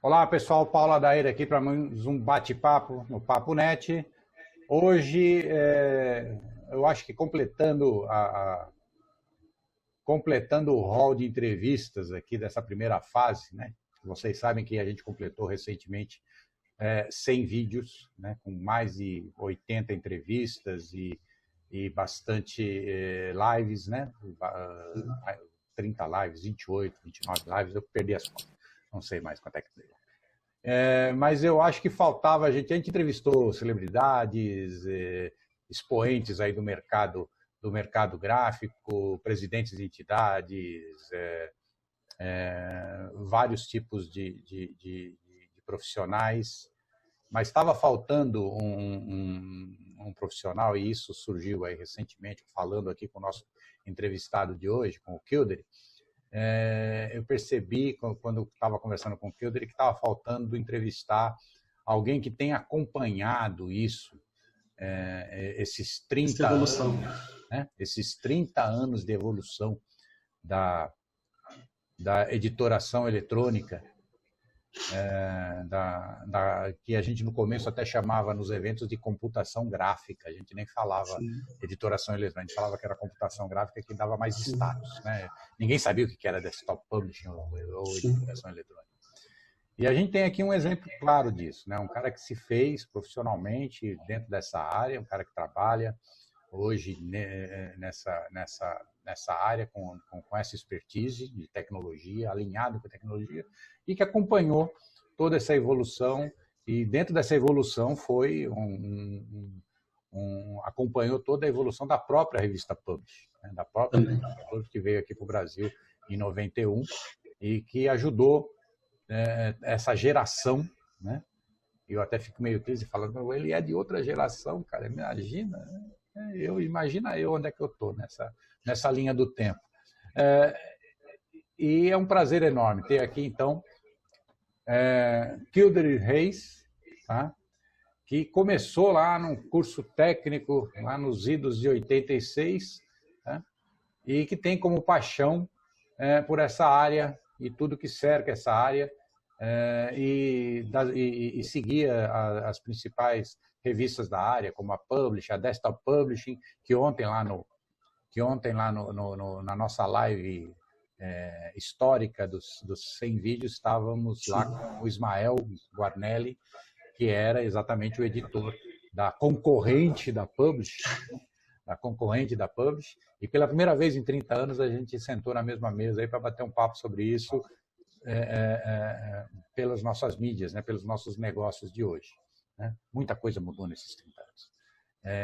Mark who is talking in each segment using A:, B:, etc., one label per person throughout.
A: Olá, pessoal. Paulo Adair aqui para mais um bate-papo no Papo Net. Hoje, eu acho que completando o hall de entrevistas aqui dessa primeira fase, né? Vocês sabem que a gente completou recentemente 100 vídeos, né? Com mais de 80 entrevistas e bastante lives, né? 30 lives, 28, 29 lives, eu perdi as contas. Não sei mais quanto é que deu. Mas eu acho que faltava, a gente entrevistou celebridades, expoentes aí do mercado gráfico, presidentes de entidades, vários tipos de profissionais, mas estava faltando um profissional, e isso surgiu aí recentemente, falando aqui com o nosso entrevistado de hoje, com o Kildare. Eu percebi, quando estava conversando com o Kildare, que estava faltando entrevistar alguém que tenha acompanhado isso, esses 30 anos, né? Esses 30 anos de evolução da editoração eletrônica, que a gente no começo até chamava nos eventos de computação gráfica. A gente nem falava editoração eletrônica, a gente falava que era computação gráfica, que dava mais status, né? Ninguém sabia o que era desktop publishing ou editoração eletrônica. E a gente tem aqui um exemplo claro disso, né? Um cara que se fez profissionalmente dentro dessa área, um cara que trabalha hoje nessa área com essa expertise de tecnologia, alinhado com a tecnologia, e que acompanhou toda essa evolução, e dentro dessa evolução acompanhou toda a evolução da própria revista Publish, né? Da própria revista Publish, que veio aqui para o Brasil em 91 e que ajudou essa geração, né? Eu até fico meio triste falando, ele é de outra geração, cara, imagina, né? Imagina eu onde é que eu estou nessa linha do tempo. E é um prazer enorme ter aqui, então, Kildare Reis, tá? Que começou lá num curso técnico, lá nos idos de 86, tá? E que tem como paixão por essa área e tudo que cerca essa área, e seguia as principais revistas da área, como a Publish, a Desktop Publishing, que ontem lá na nossa live histórica dos 100 vídeos, estávamos lá com o Ismael Guarnelli, que era exatamente o editor da concorrente da Publish, e pela primeira vez em 30 anos a gente sentou na mesma mesa para bater um papo sobre isso, pelas nossas mídias, né, pelos nossos negócios de hoje, né? Muita coisa mudou nesses 30 anos.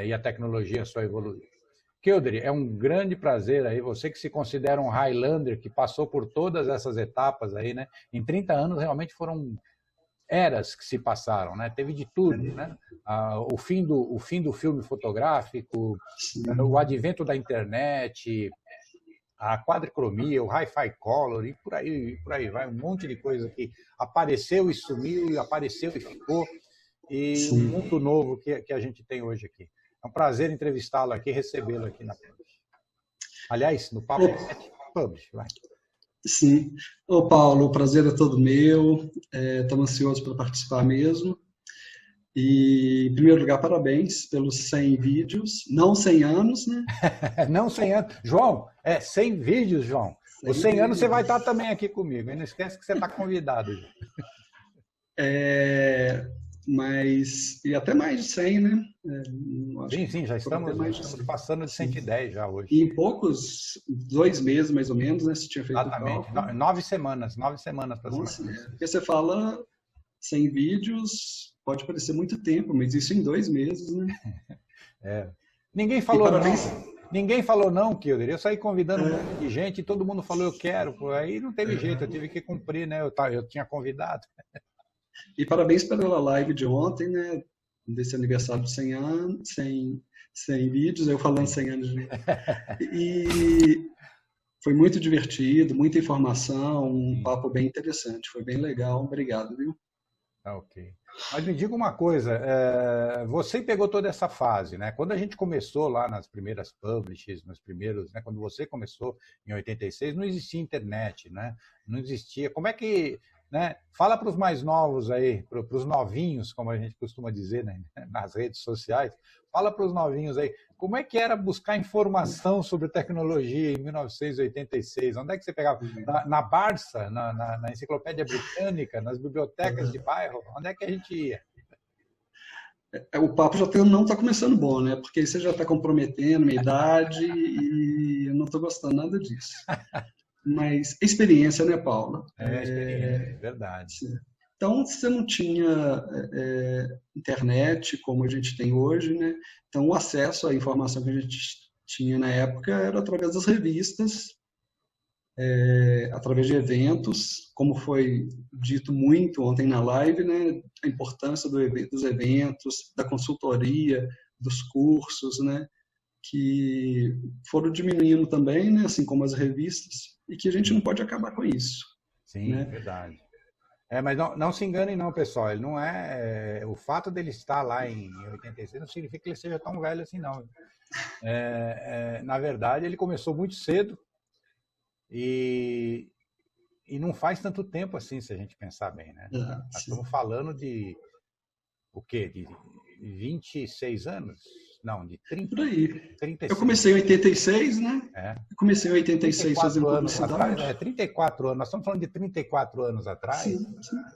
A: E a tecnologia só evoluiu. Kildare, é um grande prazer aí, você que se considera um Highlander, que passou por todas essas etapas aí, né? Em 30 anos realmente foram eras que se passaram, né? Teve de tudo, né? O fim do filme fotográfico, o advento da internet, a quadricromia, o hi-fi color, e por aí vai, um monte de coisa que apareceu e sumiu, e apareceu e ficou, e um mundo novo que a gente tem hoje aqui. É um prazer entrevistá-lo aqui, recebê-lo aqui na Publish. Aliás, no Papo Publish, vai.
B: Sim. Ô Paulo, o prazer é todo meu, estamos ansiosos para participar mesmo. E, em primeiro lugar, parabéns pelos 100 vídeos, não 100 anos, né?
A: Não 100 anos. João, 100 vídeos, João. Os 100 anos você vai estar também aqui comigo, e não esquece que você está convidado.
B: Mas, e até mais de 100, né?
A: Sim, já estamos passando de 110 já hoje.
B: E em poucos, 2 meses mais ou menos, né? Você tinha feito
A: exatamente, 9 semanas para
B: cima. Porque você fala 100 vídeos, pode parecer muito tempo, mas isso em 2 meses, né?
A: Ninguém falou não, Kildare. Eu saí convidando um monte de gente e todo mundo falou eu quero. Aí não teve jeito, eu tive que cumprir, né? Eu tinha convidado.
B: E parabéns pela live de ontem, né? Desse aniversário de 100 anos, 100 vídeos, eu falando 100 anos. E foi muito divertido, muita informação, um papo bem interessante. Foi bem legal, obrigado, viu?
A: Ok. Mas me diga uma coisa, você pegou toda essa fase, né? Quando a gente começou lá nas primeiras publishers, né? Quando você começou em 86, não existia internet, né? Não existia. Como é que né? Fala para os mais novos aí, para os novinhos, como a gente costuma dizer, né, nas redes sociais, fala para os novinhos aí, como é que era buscar informação sobre tecnologia em 1986? Onde é que você pegava? Na Barça, na Enciclopédia Britânica, nas bibliotecas de bairro? Onde é que a gente ia?
B: O papo já não está começando bom, né? Porque aí você já está comprometendo minha idade e eu não estou gostando nada disso. Mas experiência, né, Paula?
A: Experiência, verdade.
B: Então, você não tinha internet como a gente tem hoje, né? Então, o acesso à informação que a gente tinha na época era através das revistas, através de eventos, como foi dito muito ontem na live, né? A importância dos eventos, da consultoria, dos cursos, né? Que foram diminuindo também, né? Assim como as revistas, e que a gente não pode acabar com isso.
A: Sim,
B: né?
A: verdade. Mas não se enganem não, pessoal. Ele não o fato dele estar lá em 86 não significa que ele seja tão velho assim, não. Na verdade, ele começou muito cedo e não faz tanto tempo assim, se a gente pensar bem, né? Nós estamos falando de o quê? De 26 anos? Não, de 30.
B: Por aí.
A: 35.
B: Eu comecei em 86, né? Eu comecei em 86 fazendo publicidade.
A: Atrás, 34 anos. Nós estamos falando de 34 anos atrás.
B: Sim.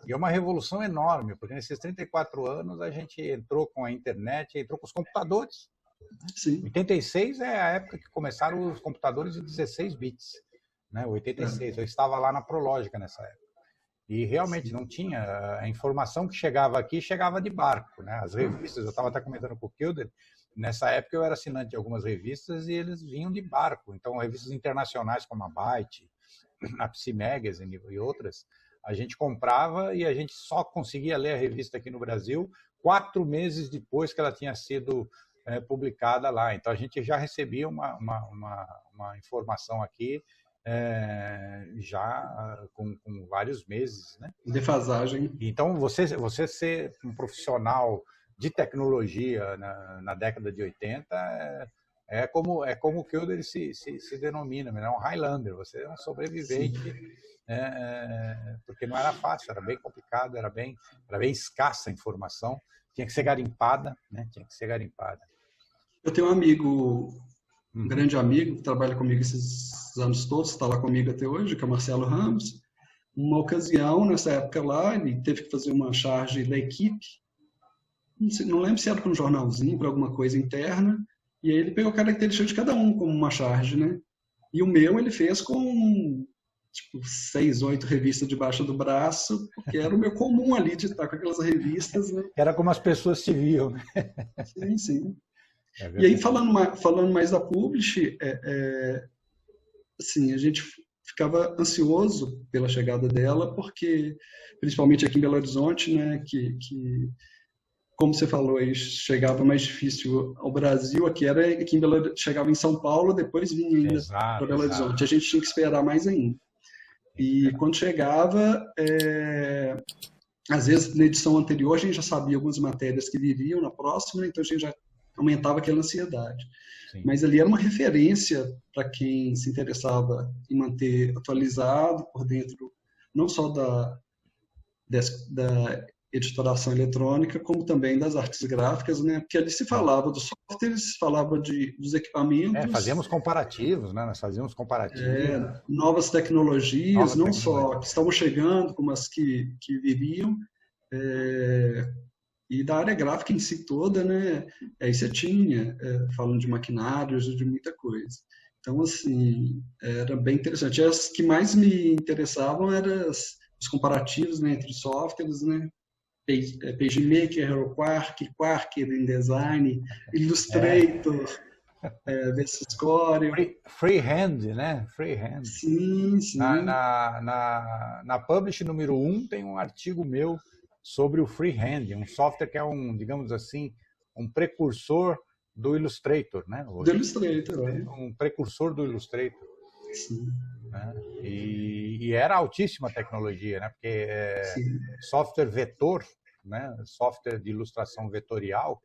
A: E é uma revolução enorme, porque nesses 34 anos a gente entrou com a internet, entrou com os computadores.
B: Sim.
A: 86 é a época que começaram os computadores de 16 bits. Né? 86. Eu estava lá na Prológica nessa época. E realmente não tinha. A informação que chegava aqui chegava de barco. Né? As revistas, eu estava até comentando com o Kilder, nessa época eu era assinante de algumas revistas e eles vinham de barco. Então, revistas internacionais como a Byte, a Psy Magazine e outras, a gente comprava e a gente só conseguia ler a revista aqui no Brasil 4 meses depois que ela tinha sido publicada lá. Então, a gente já recebia uma informação aqui já com vários meses. Né?
B: Defasagem.
A: Então, você ser um profissional de tecnologia na década de 80 é como o Kilder se denomina, é um Highlander, você é um sobrevivente, porque não era fácil, era bem complicado, era bem escassa a informação, tinha que ser garimpada, né?
B: Eu tenho um amigo, um grande amigo, que trabalha comigo esses anos todos, está lá comigo até hoje, que é o Marcelo Ramos. Uma ocasião, nessa época lá, ele teve que fazer uma charge da equipe, não lembro se era para um jornalzinho, para alguma coisa interna, e aí ele pegou a característica de cada um como uma charge, né? E o meu ele fez com 6, 8 revistas debaixo do braço, porque era o meu comum ali de estar com aquelas revistas, né?
A: Era como as pessoas se viam, né?
B: Sim. E aí, falando mais da Publish, assim, a gente ficava ansioso pela chegada dela, porque, principalmente aqui em Belo Horizonte, né, que como você falou, aí chegava mais difícil ao Brasil, aqui chegava em São Paulo, depois vinha ainda para Belo Horizonte. A gente tinha que esperar mais ainda. E quando chegava, às vezes na edição anterior a gente já sabia algumas matérias que viriam na próxima, então a gente já aumentava aquela ansiedade. Sim. Mas ali era uma referência para quem se interessava em manter atualizado por dentro, não só da editoração eletrônica, como também das artes gráficas, né? Porque ali se falava dos softwares, falava dos equipamentos.
A: Fazíamos comparativos, né? Nós fazíamos comparativos.
B: Novas tecnologias, não só que estavam chegando, como as que viriam. E da área gráfica em si toda, né? Aí você tinha, falando de maquinários, de muita coisa. Então, assim, era bem interessante. As que mais me interessavam eram os comparativos, né, entre softwares, né? PageMaker, Quark, InDesign, Illustrator, versus Corel.
A: Freehand, né? Freehand.
B: Sim.
A: Na Publish número 1 tem um artigo meu sobre o Freehand, um software que é digamos assim, um precursor do Illustrator, né?
B: Do Illustrator,
A: um precursor do Illustrator.
B: Sim.
A: Né? E era altíssima tecnologia, né? Porque software vetor, né? Software de ilustração vetorial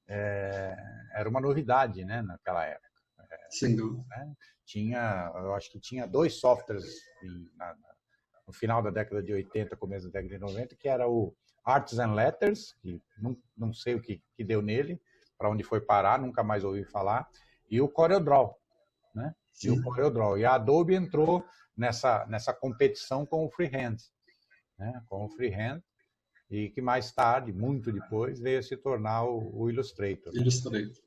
A: era uma novidade, né? Naquela época.
B: Sem dúvida.
A: Né? Eu acho que tinha 2 softwares no final da década de 80, começo da década de 90, que era o Arts and Letters, que não sei o que deu nele, para onde foi parar, nunca mais ouvi falar, e o CorelDRAW, né? E o CorelDRAW. E a Adobe entrou nessa competição com o Freehand, né? Com o Freehand, e que mais tarde, muito depois, veio a se tornar o Illustrator. Né?
B: Illustrator.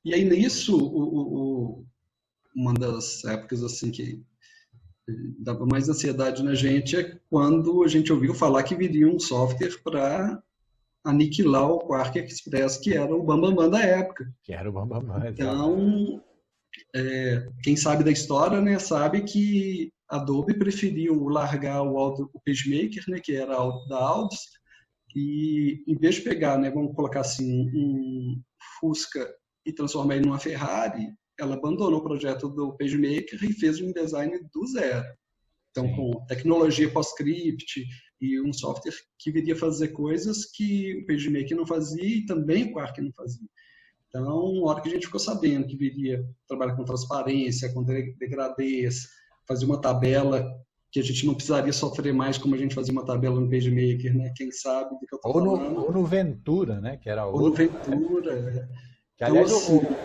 B: E aí nisso, uma das épocas assim que dava mais ansiedade na gente é quando a gente ouviu falar que viria um software para aniquilar o Quark Express, que era o Bambambam da época.
A: Que era o Bambambam.
B: Então, quem sabe da história, né, sabe que a Adobe preferiu largar o PageMaker, né, que era da Audis, e em vez de pegar, né, vamos colocar assim, um Fusca e transformar ele numa Ferrari, ela abandonou o projeto do PageMaker e fez um design do zero. Então, com tecnologia PostScript e um software que viria fazer coisas que o PageMaker não fazia e também o Quark não fazia. Então, na hora que a gente ficou sabendo que viria trabalhar com transparência, com degradês, fazer uma tabela que a gente não precisaria sofrer mais como a gente fazia uma tabela no PageMaker, né? Quem sabe do que eu estou falando.
A: Ou no Ventura, né? Que era
B: ou no Ventura,
A: Que, aliás, então, assim,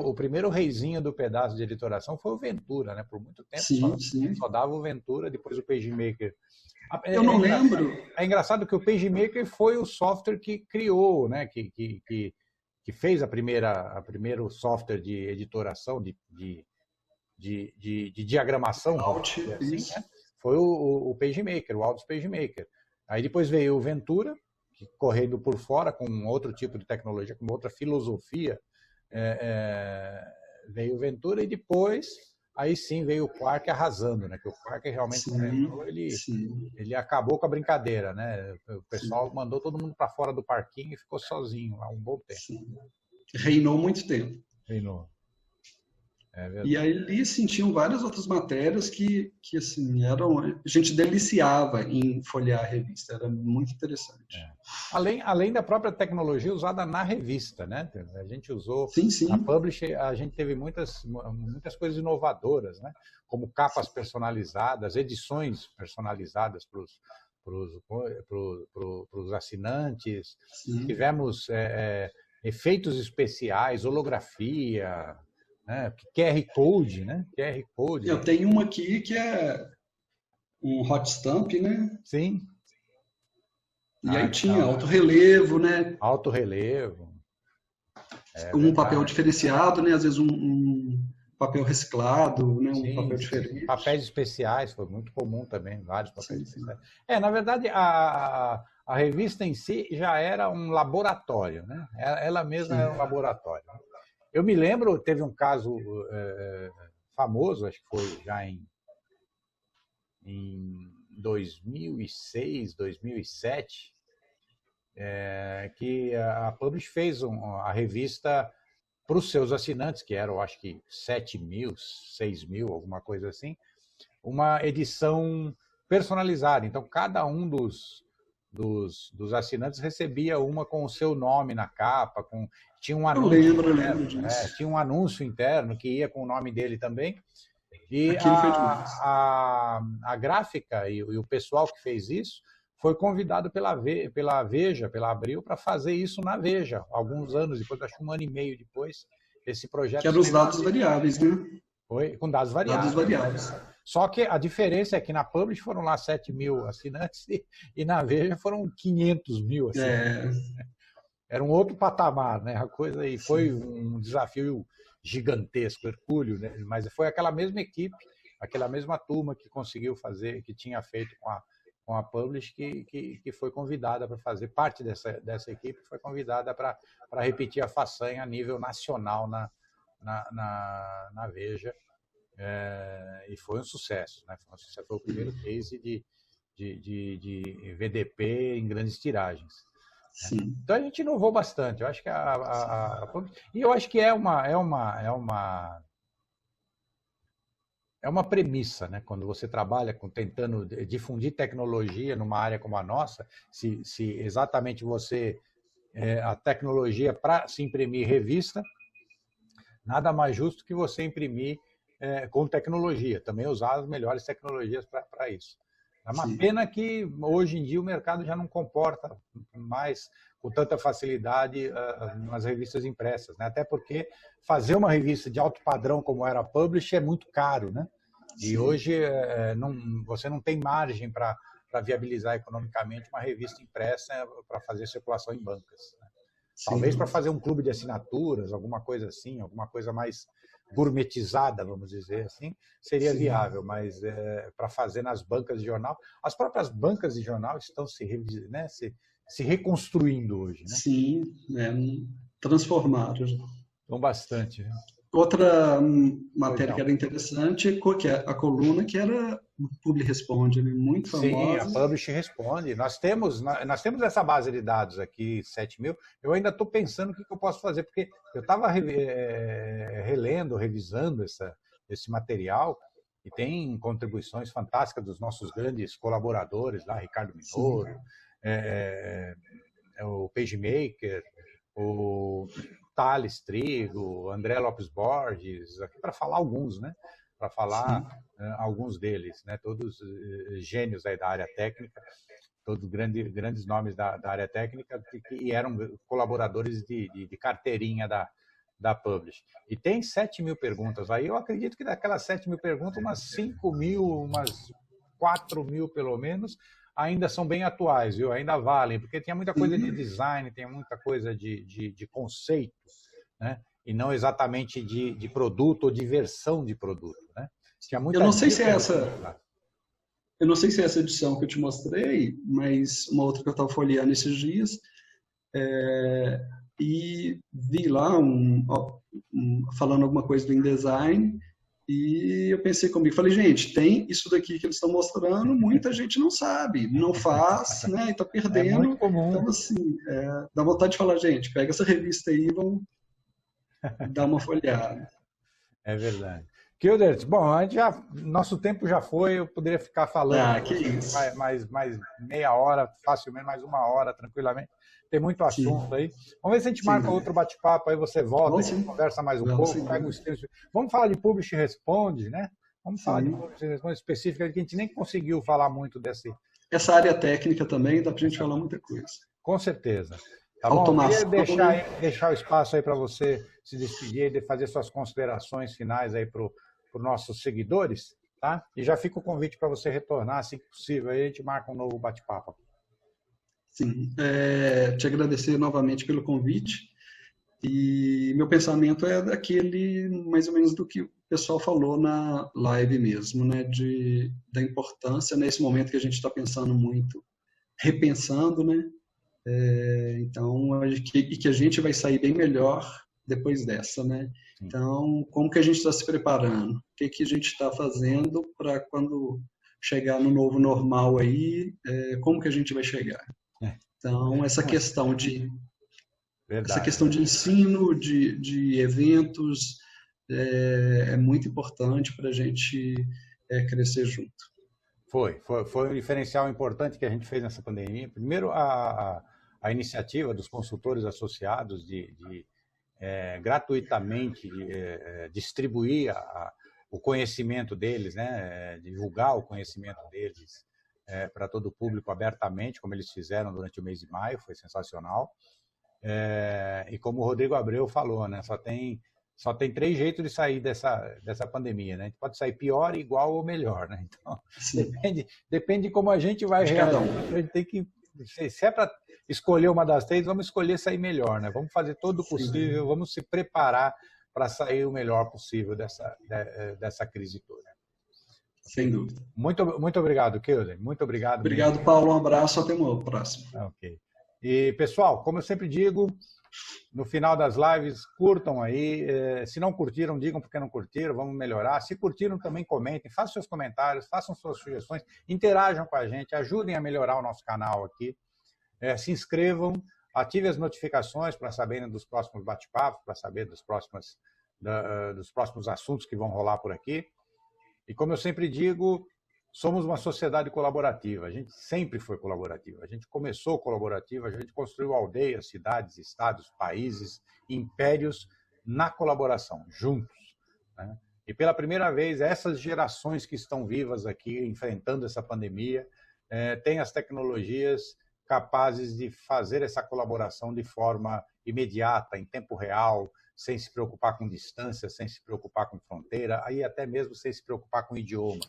A: o primeiro reizinho do pedaço de editoração foi o Ventura, né? Por muito tempo só dava o Ventura, depois o PageMaker.
B: Eu não lembro.
A: É engraçado que o PageMaker foi o software que criou, né? Que fez a primeiro software de editoração, de diagramação, assim, né? Foi o PageMaker, o Audis PageMaker. Aí depois veio o Ventura, correndo por fora, com outro tipo de tecnologia, com outra filosofia, veio o Ventura, e depois, aí sim, veio o Quark arrasando, né? Que o Quark realmente, ele acabou com a brincadeira, né? O pessoal mandou todo mundo para fora do parquinho e ficou sozinho há um bom tempo.
B: Sim. Reinou muito tempo.
A: Reinou.
B: E aí ali tinham várias outras matérias que assim, a gente deliciava em folhear a revista, era muito interessante.
A: Além da própria tecnologia usada na revista, né? A gente usou,
B: sim.
A: A Publish, a gente teve muitas coisas inovadoras, né? Como capas personalizadas, edições personalizadas para os assinantes, tivemos efeitos especiais, holografia, QR Code, né? QR Code.
B: Eu tenho uma aqui que é um hot stamp, né?
A: Sim.
B: E aí tinha alto relevo, né?
A: Alto relevo.
B: Um papel diferenciado, né? Às vezes um papel reciclado, né? Um papel diferente.
A: Papéis especiais, foi muito comum também, vários papéis especiais. Na verdade, a revista em si já era um laboratório, né? Ela mesma era um laboratório. Eu me lembro, teve um caso famoso, acho que foi já em 2006, 2007, que a Publish fez a revista para os seus assinantes, que eram, acho que 7.000, 6.000, alguma coisa assim, uma edição personalizada. Então, cada um dos assinantes recebia uma com o seu nome na capa, tinha um anúncio
B: eu lembro disso.
A: Tinha um anúncio interno que ia com o nome dele também. E a gráfica e o pessoal que fez isso foi convidado pela Veja, pela Abril, para fazer isso na Veja, alguns anos depois, acho que 1 ano e meio depois, esse projeto.
B: Que eram os dados variáveis, né?
A: Foi, com dados variáveis. Só que a diferença é que na Publish foram lá 7.000 assinantes e na Veja foram 500.000 assinantes. Era um outro patamar, né? A coisa aí foi um desafio gigantesco, hercúleo, né? Mas foi aquela mesma equipe, aquela mesma turma que conseguiu fazer, que tinha feito com a Publish, que foi convidada para fazer parte dessa equipe, foi convidada para repetir a façanha a nível nacional na Veja. E foi um sucesso, né? Foi o primeiro case de VDP em grandes tiragens.
B: Sim.
A: Então a gente inovou bastante. Eu acho que e eu acho que é uma premissa, né? Quando você trabalha tentando difundir tecnologia numa área como a nossa, se exatamente a tecnologia para se imprimir revista, nada mais justo que você imprimir com tecnologia, também usar as melhores tecnologias para isso. É uma
B: Sim.
A: pena que hoje em dia o mercado já não comporta mais com tanta facilidade nas revistas impressas, né? Até porque fazer uma revista de alto padrão como era a Publish é muito caro, né? E
B: Sim.
A: hoje você não tem margem para viabilizar economicamente uma revista impressa para fazer circulação em bancas, né? Talvez para fazer um clube de assinaturas, alguma coisa assim, alguma coisa mais gourmetizada, vamos dizer assim, seria viável, mas para fazer nas bancas de jornal, as próprias bancas de jornal estão se reconstruindo hoje, né?
B: Sim, transformaram.
A: Então, bastante.
B: Outra matéria que era interessante, que é a coluna, que era o Publi Responde, muito
A: Sim,
B: famosa.
A: a Publish Responde. Nós temos essa base de dados aqui, 7.000. Eu ainda estou pensando o que eu posso fazer, porque eu estava relendo, revisando esse material, e tem contribuições fantásticas dos nossos grandes colaboradores lá, Ricardo Minoro, o PageMaker, o Thales Trigo, André Lopes Borges, aqui para falar alguns, né? Para falar alguns deles, né? Todos gênios aí da área técnica, todos grandes nomes da área técnica que eram colaboradores de carteirinha da Publish. E tem 7.000 perguntas aí. Eu acredito que daquelas 7.000 perguntas, umas 5.000, umas 4.000 pelo menos, ainda são bem atuais, viu? Ainda valem, porque tem muita coisa de design, tem muita coisa de conceito, né? E não exatamente de produto ou de versão de produto, né? Tinha muita
B: Eu não sei se é essa edição que eu te mostrei, mas uma outra que eu estava folheando esses dias, e vi lá falando alguma coisa do InDesign, e eu pensei comigo, falei, gente, tem isso daqui que eles estão mostrando, muita gente não sabe, não faz, né, e está perdendo.
A: É muito comum.
B: Então, assim, dá vontade de falar, gente, pega essa revista aí e vamos dar uma folhada.
A: É verdade. Kildert, bom, nosso tempo já foi, eu poderia ficar falando
B: Que isso.
A: mais meia hora, facilmente, mais uma hora, tranquilamente. Tem muito assunto aí. Vamos ver se a gente marca outro bate-papo, aí você volta, a gente conversa mais um pouco, pega um estilo. Vamos falar de Publish Responde, né? Vamos falar de Publish Responde específica, que a gente nem conseguiu falar muito desse.
B: Essa área técnica também, dá para a gente falar muita coisa.
A: Com certeza. Tá bom? Eu queria deixar o espaço aí para você se despedir e fazer suas considerações finais aí para os nossos seguidores, tá? E já fica o convite para você retornar, assim que possível, aí a gente marca um novo bate-papo.
B: Sim, te agradecer novamente pelo convite, e meu pensamento é daquele, mais ou menos do que o pessoal falou na live mesmo, né, da importância nesse momento que a gente está pensando muito, repensando, né, então, que a gente vai sair bem melhor depois dessa, né? Então, como que a gente está se preparando? O que a gente está fazendo para quando chegar no novo normal aí, como que a gente vai chegar? Então, essa questão de ensino, de eventos, é muito importante para a gente crescer junto.
A: Foi um diferencial importante que a gente fez nessa pandemia. Primeiro, a iniciativa dos consultores associados de gratuitamente distribuir o conhecimento deles, né, divulgar o conhecimento deles para todo o público abertamente, como eles fizeram durante o mês de maio, foi sensacional. E como o Rodrigo Abreu falou, né, só tem 3 jeitos de sair dessa pandemia, né? A gente pode sair pior, igual ou melhor, né? Então, depende de como a gente vai reagir. A gente tem que, se é para escolher uma das 3, vamos escolher sair melhor, né? Vamos fazer todo o possível, vamos se preparar para sair o melhor possível dessa crise toda.
B: Sem dúvida.
A: Muito obrigado, Kildert. Muito obrigado.
B: Obrigado, mesmo. Paulo. Um abraço, até o próximo.
A: Ok. E, pessoal, como eu sempre digo, no final das lives, curtam aí. Se não curtiram, digam porque não curtiram, vamos melhorar. Se curtiram, também comentem, façam seus comentários, façam suas sugestões, interajam com a gente, ajudem a melhorar o nosso canal aqui. Se inscrevam, ativem as notificações para saberem dos próximos bate-papos, para saber dos próximos assuntos que vão rolar por aqui. E como eu sempre digo, somos uma sociedade colaborativa, a gente sempre foi colaborativa, a gente começou colaborativa, a gente construiu aldeias, cidades, estados, países, impérios na colaboração, juntos, né? E pela primeira vez, essas gerações que estão vivas aqui, enfrentando essa pandemia, têm as tecnologias capazes de fazer essa colaboração de forma imediata, em tempo real, sem se preocupar com distância, sem se preocupar com fronteira, aí até mesmo sem se preocupar com idioma.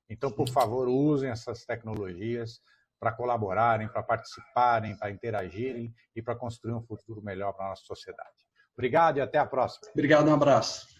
A: Então, por favor, usem essas tecnologias para colaborarem, para participarem, para interagirem e para construir um futuro melhor para a nossa sociedade. Obrigado e até a próxima.
B: Obrigado, um abraço.